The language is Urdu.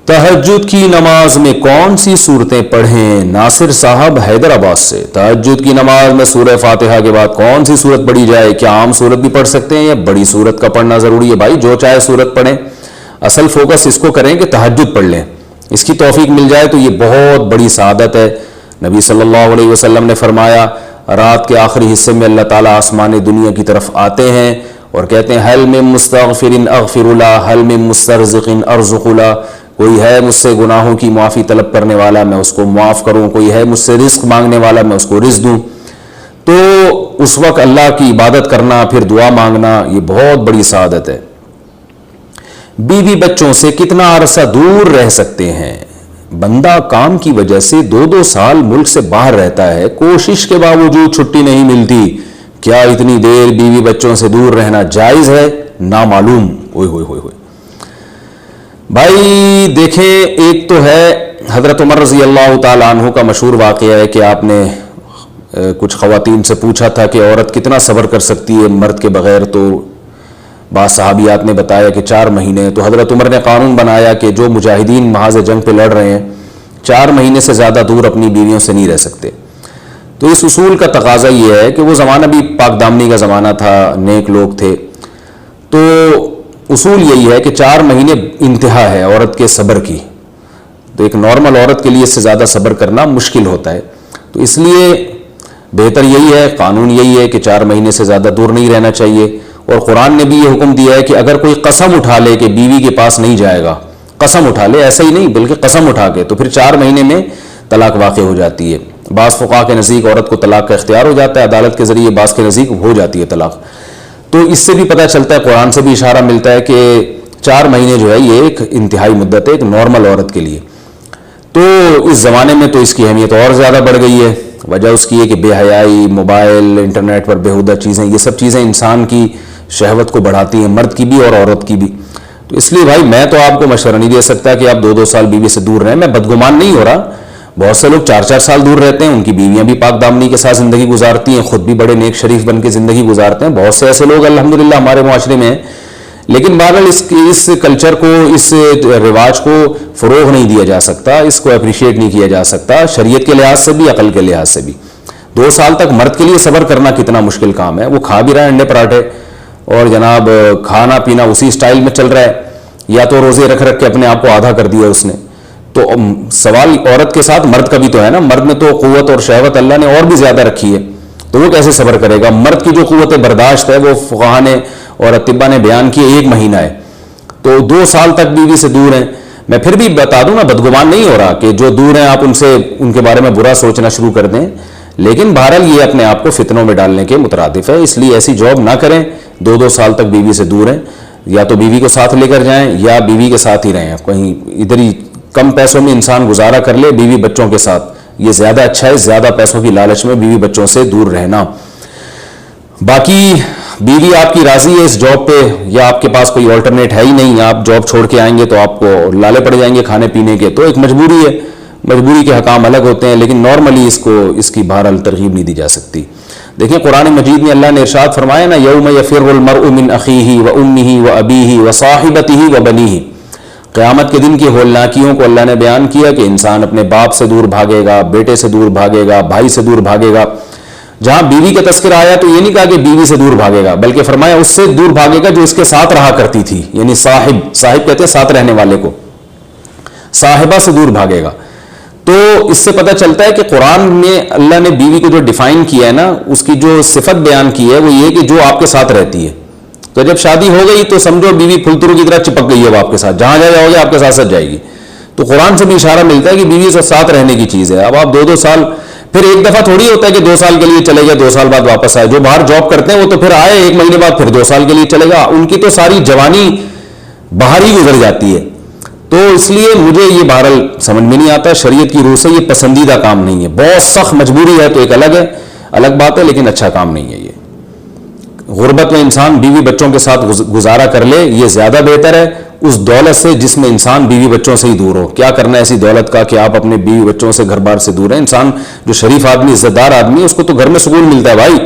تہجد کی نماز میں کون سی صورتیں پڑھیں؟ ناصر صاحب حیدرآباد سے۔ تہجد کی نماز میں سورہ فاتحہ کے بعد کون سی صورت پڑھی جائے؟ کیا عام صورت بھی پڑھ سکتے ہیں یا بڑی صورت کا پڑھنا ضروری ہے؟ بھائی جو چاہے صورت پڑھیں، اصل فوکس اس کو کریں کہ تہجد پڑھ لیں، اس کی توفیق مل جائے تو یہ بہت بڑی سعادت ہے۔ نبی صلی اللہ علیہ وسلم نے فرمایا رات کے آخری حصے میں اللہ تعالیٰ آسمان دنیا کی طرف آتے ہیں اور کہتے ہیں حل من مستغفر اغفر له حل من مسترزق ارزق له، کوئی ہے مجھ سے گناہوں کی معافی طلب کرنے والا میں اس کو معاف کروں، کوئی ہے مجھ سے رزق مانگنے والا میں اس کو رزق دوں۔ تو اس وقت اللہ کی عبادت کرنا، پھر دعا مانگنا، یہ بہت بڑی سعادت ہے۔ بیوی بچوں سے کتنا عرصہ دور رہ سکتے ہیں؟ بندہ کام کی وجہ سے 2 سال ملک سے باہر رہتا ہے، کوشش کے باوجود چھٹی نہیں ملتی، کیا اتنی دیر بیوی بچوں سے دور رہنا جائز ہے؟ نامعلوم۔ ہوئے ہوئے ہوئے ہوئے بھائی دیکھیں، ایک تو ہے حضرت عمر رضی اللہ تعالیٰ عنہ کا مشہور واقعہ ہے کہ آپ نے کچھ خواتین سے پوچھا تھا کہ عورت کتنا صبر کر سکتی ہے مرد کے بغیر، تو بعض صحابیات نے بتایا کہ 4 مہینے۔ تو حضرت عمر نے قانون بنایا کہ جو مجاہدین محاذ جنگ پہ لڑ رہے ہیں 4 مہینے سے زیادہ دور اپنی بیویوں سے نہیں رہ سکتے۔ تو اس اصول کا تقاضا یہ ہے کہ وہ زمانہ بھی پاک دامنی کا زمانہ تھا، نیک لوگ تھے، تو اصول یہی ہے کہ 4 مہینے انتہا ہے عورت کے صبر کی، تو ایک نارمل عورت کے لیے اس سے زیادہ صبر کرنا مشکل ہوتا ہے، تو اس لیے بہتر یہی ہے، قانون یہی ہے کہ 4 مہینے سے زیادہ دور نہیں رہنا چاہیے۔ اور قرآن نے بھی یہ حکم دیا ہے کہ اگر کوئی قسم اٹھا لے کہ بیوی کے پاس نہیں جائے گا، قسم اٹھا لے، ایسا ہی نہیں بلکہ قسم اٹھا کے، تو پھر 4 مہینے میں طلاق واقع ہو جاتی ہے۔ بعض فقہاء کے نزدیک عورت کو طلاق کا اختیار ہو جاتا ہے عدالت کے ذریعے، بعض کے نزدیک ہو جاتی ہے طلاق۔ تو اس سے بھی پتہ چلتا ہے، قرآن سے بھی اشارہ ملتا ہے کہ 4 مہینے جو ہے یہ ایک انتہائی مدت ہے ایک نارمل عورت کے لیے۔ تو اس زمانے میں تو اس کی اہمیت اور زیادہ بڑھ گئی ہے، وجہ اس کی ہے کہ بے حیائی، موبائل، انٹرنیٹ پر بےہودہ چیزیں، یہ سب چیزیں انسان کی شہوت کو بڑھاتی ہیں، مرد کی بھی اور عورت کی بھی۔ تو اس لیے بھائی میں تو آپ کو مشورہ نہیں دے سکتا کہ آپ 2 سال بیوی سے دور رہیں، میں بدگمان نہیں ہو رہا، بہت سے لوگ 4 سال دور رہتے ہیں، ان کی بیویاں بھی پاک دامنی کے ساتھ زندگی گزارتی ہیں، خود بھی بڑے نیک شریف بن کے زندگی گزارتے ہیں، بہت سے ایسے لوگ الحمدللہ ہمارے معاشرے میں ہیں۔ لیکن بہرحال اس کلچر کو، اس رواج کو فروغ نہیں دیا جا سکتا، اس کو اپریشیٹ نہیں کیا جا سکتا، شریعت کے لحاظ سے بھی، عقل کے لحاظ سے بھی۔ 2 سال تک مرد کے لیے صبر کرنا کتنا مشکل کام ہے، وہ کھا بھی رہا ہے انڈے پراٹھے اور جناب کھانا پینا اسی سٹائل میں چل رہا ہے، یا تو روزے رکھ کے اپنے آپ کو آدھا کر دیا اس نے۔ تو سوال عورت کے ساتھ مرد کا بھی تو ہے نا، مرد میں تو قوت اور شہوت اللہ نے اور بھی زیادہ رکھی ہے، تو وہ کیسے صبر کرے گا؟ مرد کی جو قوت برداشت ہے وہ فقہاء نے اور اطباء نے بیان کی 1 مہینہ ہے، تو 2 سال تک بیوی سے دور ہیں۔ میں پھر بھی بتا دوں نا، بدگمان نہیں ہو رہا کہ جو دور ہیں آپ ان کے بارے میں برا سوچنا شروع کر دیں، لیکن بہرحال یہ اپنے آپ کو فتنوں میں ڈالنے کے مترادف ہے، اس لیے ایسی جاب نہ کریں 2 سال تک بیوی سے دور ہیں، یا تو بیوی کو ساتھ لے کر جائیں یا بیوی کے ساتھ ہی رہیں، کہیں ادھر ہی کم پیسوں میں انسان گزارا کر لے بیوی بچوں کے ساتھ، یہ زیادہ اچھا ہے، زیادہ پیسوں کی لالچ میں بیوی بچوں سے دور رہنا۔ باقی بیوی آپ کی راضی ہے اس جاب پہ، یا آپ کے پاس کوئی آلٹرنیٹ ہے ہی نہیں، آپ جاب چھوڑ کے آئیں گے تو آپ کو لالے پڑ جائیں گے کھانے پینے کے، تو ایک مجبوری ہے، مجبوری کے حکام الگ ہوتے ہیں، لیکن نارملی اس کی بہرحال ترغیب نہیں دی جا سکتی۔ دیکھیں قرآن مجید میں اللہ نے ارشاد فرمایا نا، یوم یفر المرء من اخیہ وامہ وابیہ وصاحبتہ وبنیہ، قیامت کے دن کی ہولناکیوں کو اللہ نے بیان کیا کہ انسان اپنے باپ سے دور بھاگے گا، بیٹے سے دور بھاگے گا، بھائی سے دور بھاگے گا۔ جہاں بیوی کا تذکرہ آیا تو یہ نہیں کہا کہ بیوی سے دور بھاگے گا، بلکہ فرمایا اس سے دور بھاگے گا جو اس کے ساتھ رہا کرتی تھی، یعنی صاحب کہتے ہیں ساتھ رہنے والے کو، صاحبہ سے دور بھاگے گا۔ تو اس سے پتہ چلتا ہے کہ قرآن میں اللہ نے بیوی کو جو ڈیفائن کیا ہے نا، اس کی جو صفت بیان کی ہے وہ یہ کہ جو آپ کے ساتھ رہتی ہے۔ تو جب شادی ہو گئی تو سمجھو بیوی پھلترو کی طرح چپک گئی ہے آپ کے ساتھ، جہاں جاؤ گے آپ کے ساتھ ساتھ جائے گی۔ تو قرآن سے بھی اشارہ ملتا ہے کہ بیوی سے ساتھ رہنے کی چیز ہے۔ اب آپ 2 سال، پھر ایک دفعہ تھوڑی ہوتا ہے کہ 2 سال کے لیے چلے گئے 2 سال بعد واپس آئے، جو باہر جاب کرتے ہیں وہ تو پھر آئے 1 مہینے بعد پھر 2 سال کے لیے چلے گا، ان کی تو ساری جوانی باہر ہی گزر جاتی ہے۔ تو اس لیے مجھے یہ بہرحال سمجھ میں نہیں آتا، شریعت کی روح سے یہ پسندیدہ کام نہیں ہے، بہت سخت مجبوری ہے تو ایک الگ بات ہے، لیکن اچھا کام نہیں ہے یہ۔ غربت میں انسان بیوی بچوں کے ساتھ گزارا کر لے، یہ زیادہ بہتر ہے اس دولت سے جس میں انسان بیوی بچوں سے ہی دور ہو۔ کیا کرنا ہے ایسی دولت کا کہ آپ اپنے بیوی بچوں سے گھر بار سے دور ہیں؟ انسان جو شریف آدمی، عزت دار آدمی ہے، اس کو تو گھر میں سکون ملتا ہے بھائی،